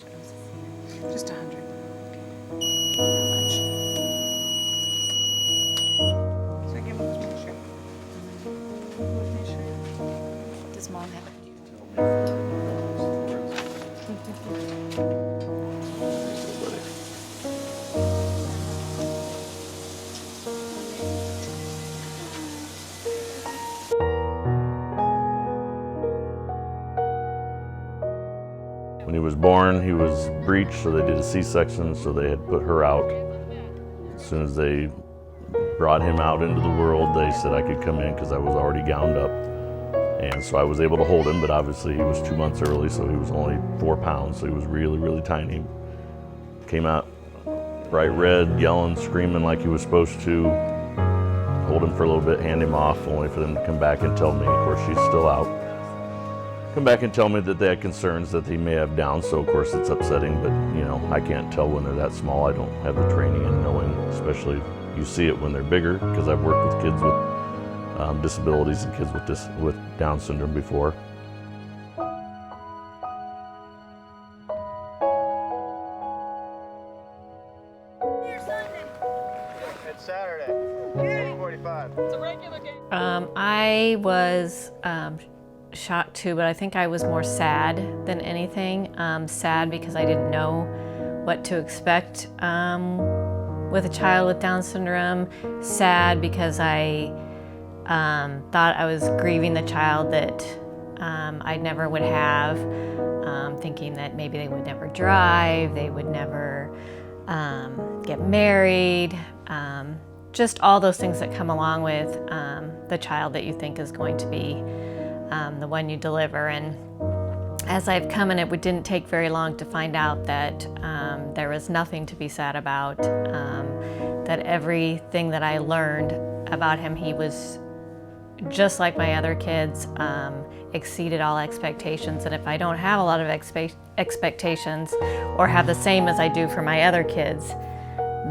Just 100. So I give him this shirt. Does Mom have it? When he was born, he was breached, so they did a C-section, so they had put her out. As soon as they brought him out into the world, they said I could come in because I was already gowned up. And so I was able to hold him, but obviously he was 2 months early, so he was only 4 pounds, so he was really, really tiny. Came out bright red, yelling, screaming like he was supposed to. Hold him for a little bit, hand him off, only for them to come back and tell me, of course she's still out. Come back and tell me that they had concerns that he may have Down, so of course it's upsetting, but you know, I can't tell when they're that small. I don't have the training and knowing, especially you see it when they're bigger, because I've worked with kids with disabilities and kids with Down syndrome before. It's Saturday, 8:45. It's a regular game. I was shocked too, but I think I was more sad than anything. Sad because I didn't know what to expect with a child with Down syndrome. Sad because I thought I was grieving the child that I never would have, thinking that maybe they would never drive, they would never get married, just all those things that come along with the child that you think is going to be the one you deliver. And as I've come, and it didn't take very long to find out that there was nothing to be sad about, that everything that I learned about him, he was just like my other kids, exceeded all expectations. And if I don't have a lot of expectations or have the same as I do for my other kids,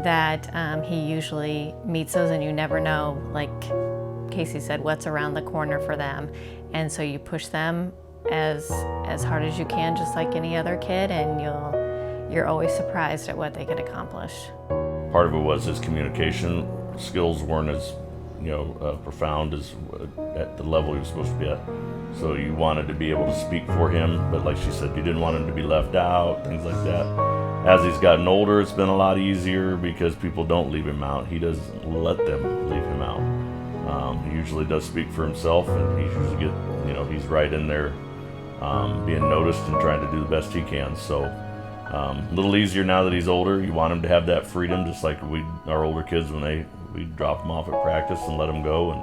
that he usually meets those, and you never know, like Casey said, what's around the corner for them. And so you push them as hard as you can, just like any other kid, and you're always surprised at what they can accomplish. Part of it was his communication skills weren't as profound as at the level he was supposed to be at. So you wanted to be able to speak for him, but like she said, you didn't want him to be left out, things like that. As he's gotten older, it's been a lot easier because people don't leave him out. He doesn't let them leave him out. He usually does speak for himself, and he usually he's right in there being noticed and trying to do the best he can. So a little easier now that he's older. You want him to have that freedom, just like our older kids when we drop them off at practice and let them go, and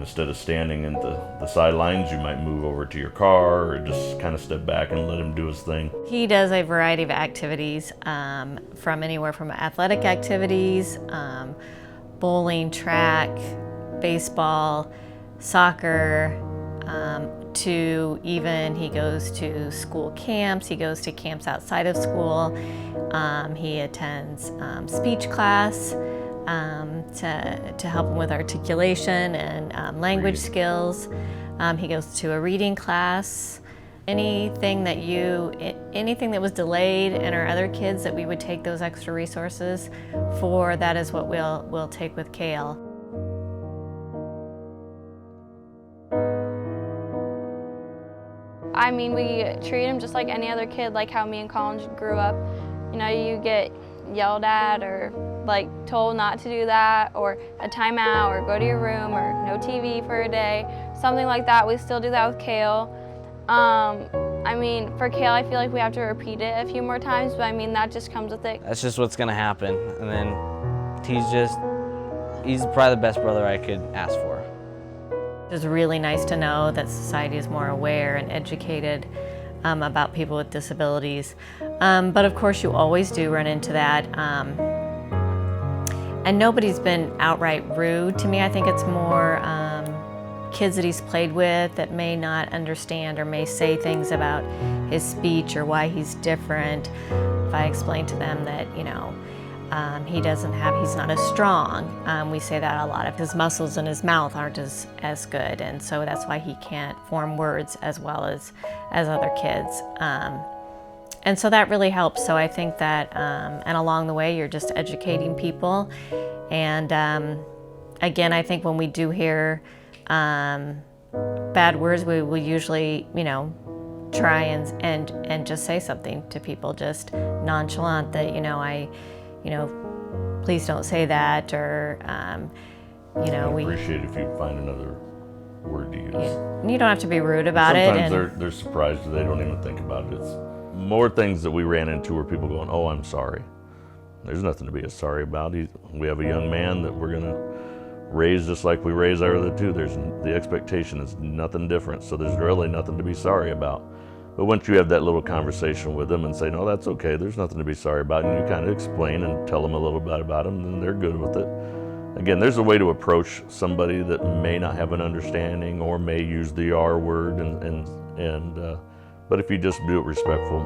instead of standing in the sidelines, you might move over to your car or just kind of step back and let him do his thing. He does a variety of activities, from anywhere from athletic activities, bowling, track, baseball, soccer, to even he goes to school camps, he goes to camps outside of school, he attends speech class to help him with articulation and language skills. He goes to a reading class. Anything that was delayed in our other kids that we would take those extra resources for, that is what we'll take with Cael. I mean, we treat him just like any other kid, like how me and Colin grew up. You know, you get yelled at or like told not to do that, or a timeout, or go to your room, or no TV for a day, something like that. We still do that with Cael. I mean, for Cael, I feel like we have to repeat it a few more times, but I mean, that just comes with it. That's just what's gonna happen. And then he's probably the best brother I could ask for. It's really nice to know that society is more aware and educated about people with disabilities. But of course, you always do run into that. And nobody's been outright rude to me. I think it's more kids that he's played with that may not understand or may say things about his speech or why he's different. If I explain to them that, he's not as strong. We say that a lot. Of his muscles in his mouth aren't as good, and so that's why he can't form words as well as other kids. And so that really helps. So I think that, and along the way, you're just educating people. And again, I think when we do hear bad words, we will usually, try and just say something to people, just nonchalant, that, please don't say that, or, I'd we appreciate if you find another word to use. You don't have to be rude about it. Sometimes they're surprised, they don't even think about it. It's more things that we ran into where people going, oh, I'm sorry. There's nothing to be sorry about. We have a young man that we're going to raise just like we raise our other two. The expectation is nothing different, so there's really nothing to be sorry about. But once you have that little conversation with them and say, no, that's okay, there's nothing to be sorry about, and you kind of explain and tell them a little bit about them, then they're good with it. Again, there's a way to approach somebody that may not have an understanding or may use the R word, but if you just do it respectful,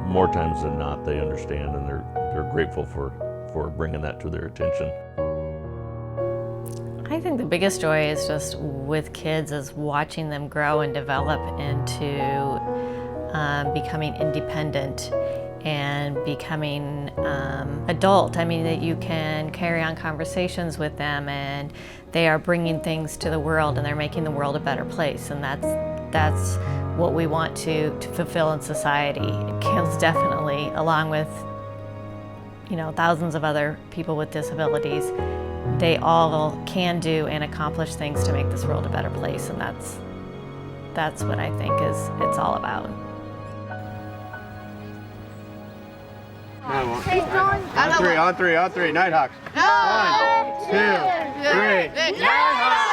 more times than not, they understand, and they're grateful for bringing that to their attention. I think the biggest joy is just with kids is watching them grow and develop into becoming independent and becoming adult. I mean, that you can carry on conversations with them, and they are bringing things to the world, and they're making the world a better place, and that's what we want to fulfill in society. Cael's definitely, along with thousands of other people with disabilities, they all can do and accomplish things to make this world a better place, and that's what I think it's all about. On three, Nighthawks. 1, 2, 3. Nighthawks!